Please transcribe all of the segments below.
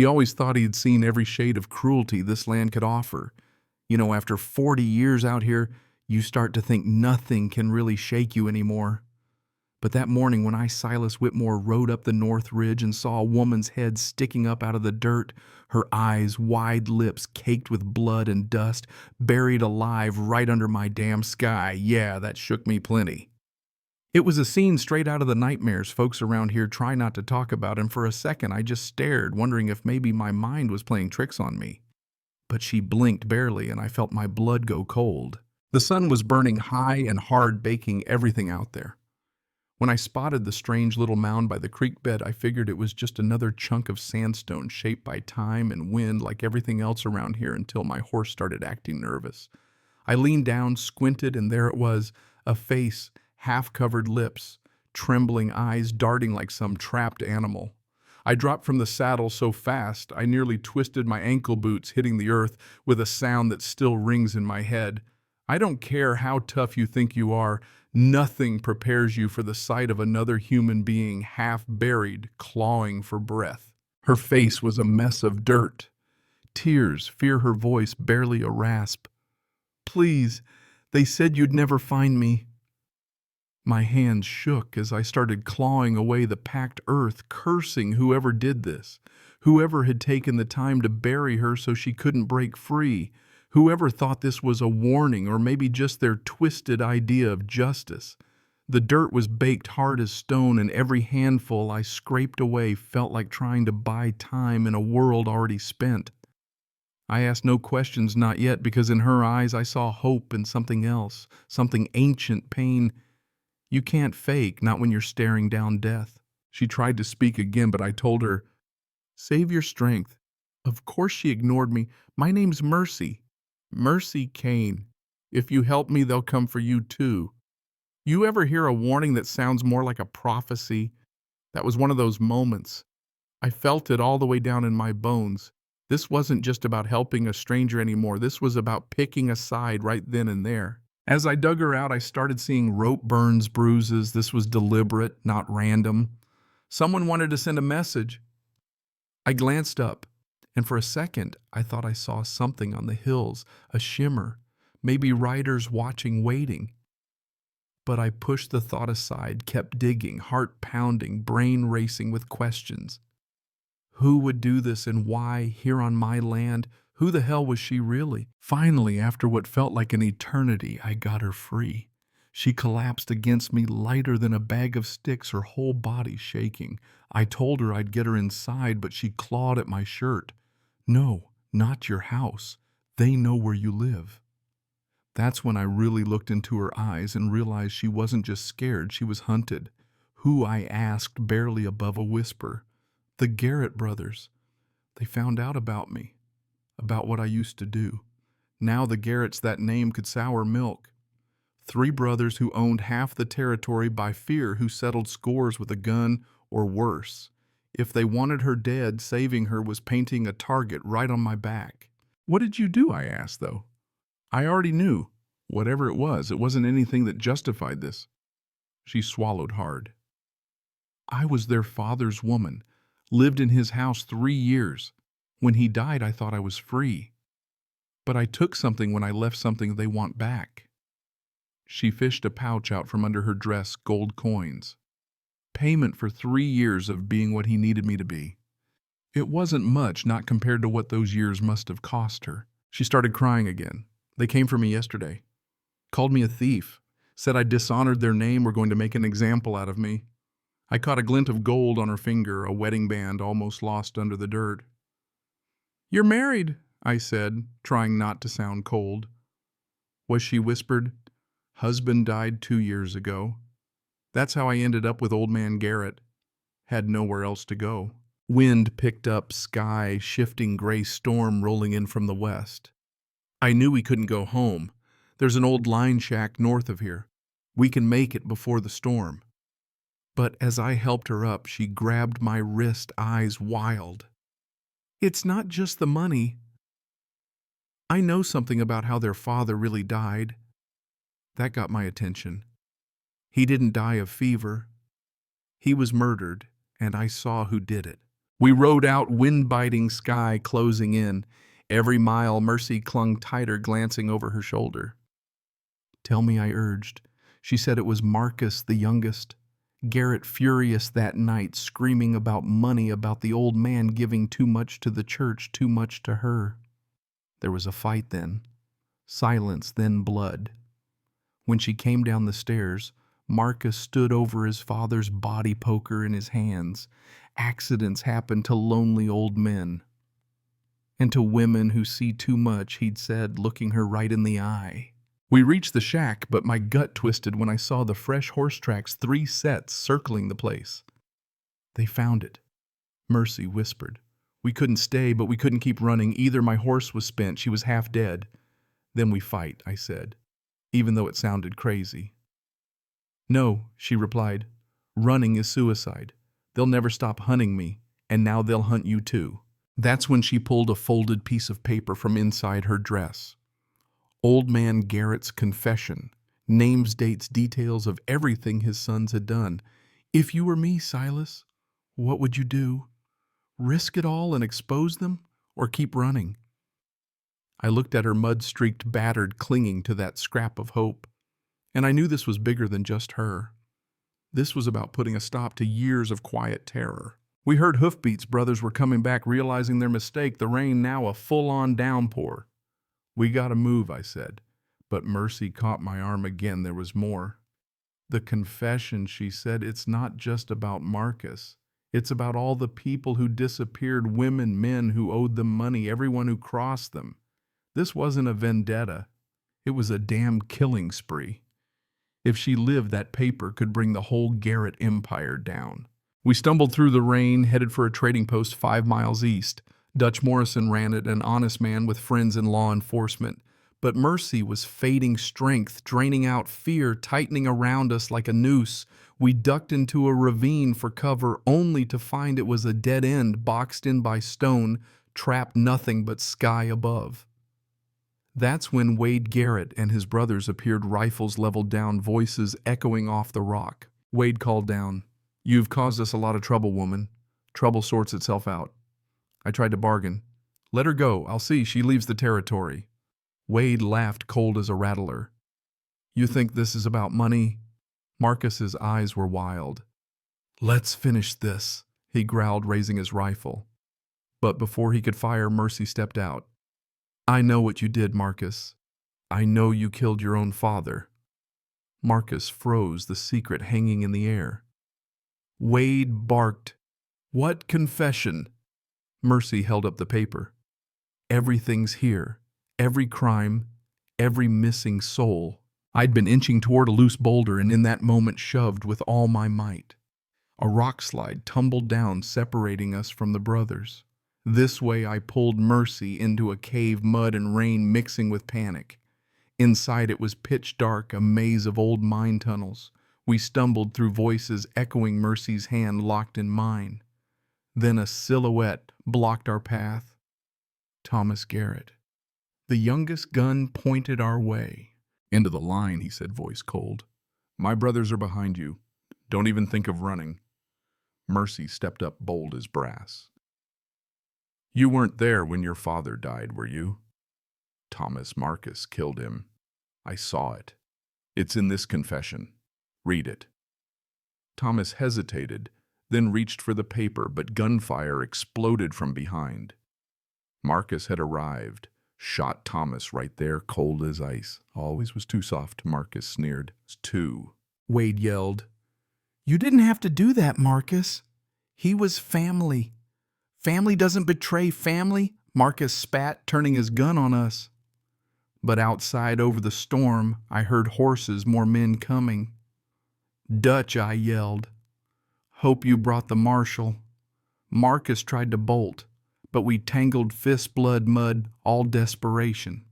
He always thought he'd seen every shade of cruelty this land could offer. You know, after 40 years out here, you start to think nothing can really shake you anymore. But that morning when Silas Whitmore rode up the North Ridge and saw a woman's head sticking up out of the dirt, her eyes, wide lips caked with blood and dust, buried alive right under my damn sky, yeah, that shook me plenty. It was a scene straight out of the nightmares folks around here try not to talk about, and for a second I just stared, wondering if maybe my mind was playing tricks on me. But she blinked barely, and I felt my blood go cold. The sun was burning high and hard, baking everything out there. When I spotted the strange little mound by the creek bed, I figured it was just another chunk of sandstone shaped by time and wind like everything else around here until my horse started acting nervous. I leaned down, squinted, and there it was, a face, half-covered lips, trembling eyes darting like some trapped animal. I dropped from the saddle so fast I nearly twisted my ankle boots, hitting the earth with a sound that still rings in my head. I don't care how tough you think you are, nothing prepares you for the sight of another human being half buried, clawing for breath. Her face was a mess of dirt. Tears, fear her voice, barely a rasp. "Please, they said you'd never find me." My hands shook as I started clawing away the packed earth, cursing whoever did this, whoever had taken the time to bury her so she couldn't break free, whoever thought this was a warning or maybe just their twisted idea of justice. The dirt was baked hard as stone, and every handful I scraped away felt like trying to buy time in a world already spent. I asked no questions, not yet, because in her eyes I saw hope and something else, something ancient, pain you can't fake, not when you're staring down death. She tried to speak again, but I told her, "Save your strength." Of course she ignored me. "My name's Mercy. Mercy Kane. If you help me, they'll come for you too." You ever hear a warning that sounds more like a prophecy? That was one of those moments. I felt it all the way down in my bones. This wasn't just about helping a stranger anymore. This was about picking a side right then and there. As I dug her out, I started seeing rope burns, bruises. This was deliberate, not random. Someone wanted to send a message. I glanced up, and for a second, I thought I saw something on the hills, a shimmer, maybe riders watching, waiting. But I pushed the thought aside, kept digging, heart pounding, brain racing with questions. Who would do this and why, here on my land? Who the hell was she really? Finally, after what felt like an eternity, I got her free. She collapsed against me, lighter than a bag of sticks, her whole body shaking. I told her I'd get her inside, but she clawed at my shirt. "No, not your house. They know where you live." That's when I really looked into her eyes and realized she wasn't just scared, she was hunted. Who, I asked, barely above a whisper. The Garrett brothers. They found out about me, about what I used to do. Now the Garretts, that name could sour milk. 3 brothers who owned half the territory by fear, who settled scores with a gun or worse. If they wanted her dead, saving her was painting a target right on my back. "What did you do?" I asked, though. I already knew. Whatever it wasn't anything that justified this. She swallowed hard. "I was their father's woman, lived in his house 3 years. When he died, I thought I was free. But I took something when I left something they want back." She fished a pouch out from under her dress, gold coins. Payment for 3 years of being what he needed me to be. It wasn't much, not compared to what those years must have cost her. She started crying again. "They came for me yesterday. Called me a thief. Said I dishonored their name, were going to make an example out of me." I caught a glint of gold on her finger, a wedding band almost lost under the dirt. "You're married," I said, trying not to sound cold. "Was," she whispered. "Husband died 2 years ago. That's how I ended up with old man Garrett. Had nowhere else to go." Wind picked up, sky, shifting gray storm rolling in from the west. I knew we couldn't go home. There's an old line shack north of here. We can make it before the storm. But as I helped her up, she grabbed my wrist, eyes wild. "It's not just the money. I know something about how their father really died." That got my attention. He didn't die of fever. He was murdered, and I saw who did it. We rode out, wind-biting sky closing in. Every mile, Mercy clung tighter, glancing over her shoulder. "Tell me," I urged. She said it was Marcus, the youngest. Garrett furious that night, screaming about money, about the old man giving too much to the church, too much to her. There was a fight then. Silence, then blood. When she came down the stairs, Marcus stood over his father's body poker in his hands. Accidents happen to lonely old men. And to women who see too much, he'd said, looking her right in the eye. We reached the shack, but my gut twisted when I saw the fresh horse tracks, 3 sets, circling the place. "They found it," Mercy whispered. "We couldn't stay, but we couldn't keep running either. My horse was spent. She was half dead." "Then we fight," I said, even though it sounded crazy. "No," she replied. "Running is suicide. They'll never stop hunting me, and now they'll hunt you too." That's when she pulled a folded piece of paper from inside her dress. Old man Garrett's confession. Names, dates, details of everything his sons had done. "If you were me, Silas, what would you do? Risk it all and expose them, or keep running?" I looked at her mud-streaked, battered, clinging to that scrap of hope. And I knew this was bigger than just her. This was about putting a stop to years of quiet terror. We heard hoofbeats. Brothers were coming back, realizing their mistake, the rain now a full-on downpour. "We gotta move," I said. But Mercy caught my arm again. There was more. "The confession," she said, "it's not just about Marcus. It's about all the people who disappeared, women, men who owed them money, everyone who crossed them. This wasn't a vendetta. It was a damn killing spree. If she lived, that paper could bring the whole Garrett empire down." We stumbled through the rain, headed for a trading post 5 miles east. Dutch Morrison ran it, an honest man with friends in law enforcement. But Mercy was fading strength, draining out fear, tightening around us like a noose. We ducked into a ravine for cover, only to find it was a dead end, boxed in by stone, trapped nothing but sky above. That's when Wade Garrett and his brothers appeared, rifles leveled down, voices echoing off the rock. Wade called down, "You've caused us a lot of trouble, woman. Trouble sorts itself out." I tried to bargain. "Let her go. I'll see she leaves the territory." Wade laughed, cold as a rattler. "You think this is about money?" Marcus's eyes were wild. "Let's finish this," he growled, raising his rifle. But before he could fire, Mercy stepped out. "I know what you did, Marcus. I know you killed your own father." Marcus froze, the secret hanging in the air. Wade barked, "What confession?" Mercy held up the paper. "Everything's here. Every crime, every missing soul." I'd been inching toward a loose boulder and in that moment shoved with all my might. A rock slide tumbled down, separating us from the brothers. This way I pulled Mercy into a cave, mud and rain mixing with panic. Inside it was pitch dark, a maze of old mine tunnels. We stumbled through, voices echoing, Mercy's hand locked in mine. Then a silhouette blocked our path. Thomas Garrett. The youngest gun pointed our way. "Into the line," he said, voice cold. "My brothers are behind you. Don't even think of running." Mercy stepped up, bold as brass. "You weren't there when your father died, were you?" "Thomas Marcus killed him. I saw it. It's in this confession. Read it." Thomas hesitated, then reached for the paper, but gunfire exploded from behind. Marcus had arrived, shot Thomas right there, cold as ice. "Always was too soft," Marcus sneered. "It's too." Wade yelled, "You didn't have to do that, Marcus. He was family. Family doesn't betray family." Marcus spat, turning his gun on us. But outside over the storm, I heard horses, more men coming. "Dutch," I yelled. "Hope you brought the marshal." Marcus tried to bolt, but we tangled fists, blood, mud, all desperation.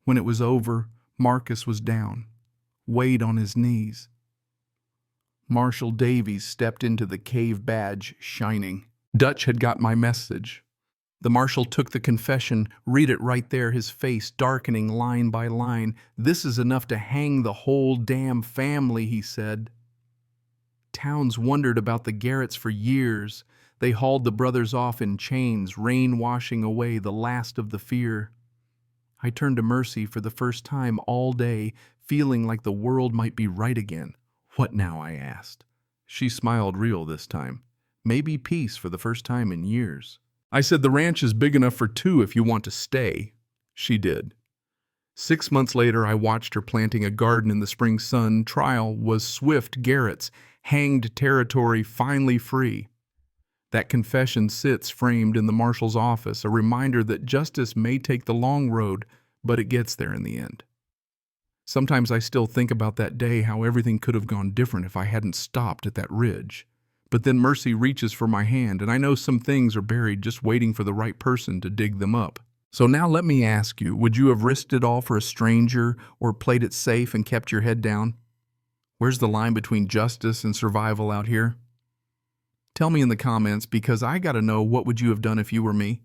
When it was over, Marcus was down, Wade on his knees. Marshal Davies stepped into the cave, badge shining. Dutch had got my message. The marshal took the confession, read it right there, his face darkening line by line. "This is enough to hang the whole damn family," he said. "Towns wondered about the Garretts for years. They hauled the brothers off in chains, rain washing away the last of the fear. I turned to Mercy for the first time all day, feeling like the world might be right again. "What now?" I asked. She smiled real this time. Maybe peace for the first time in years. I said, "The ranch is big enough for two if you want to stay." She did. 6 months later, I watched her planting a garden in the spring sun. Trial was swift. Garrett's hanged territory finally free. That confession sits framed in the marshal's office, a reminder that justice may take the long road, but it gets there in the end. Sometimes I still think about that day, how everything could have gone different if I hadn't stopped at that ridge. But then Mercy reaches for my hand, and I know some things are buried just waiting for the right person to dig them up. So now let me ask you, would you have risked it all for a stranger or played it safe and kept your head down? Where's the line between justice and survival out here? Tell me in the comments, because I gotta know, what would you have done if you were me?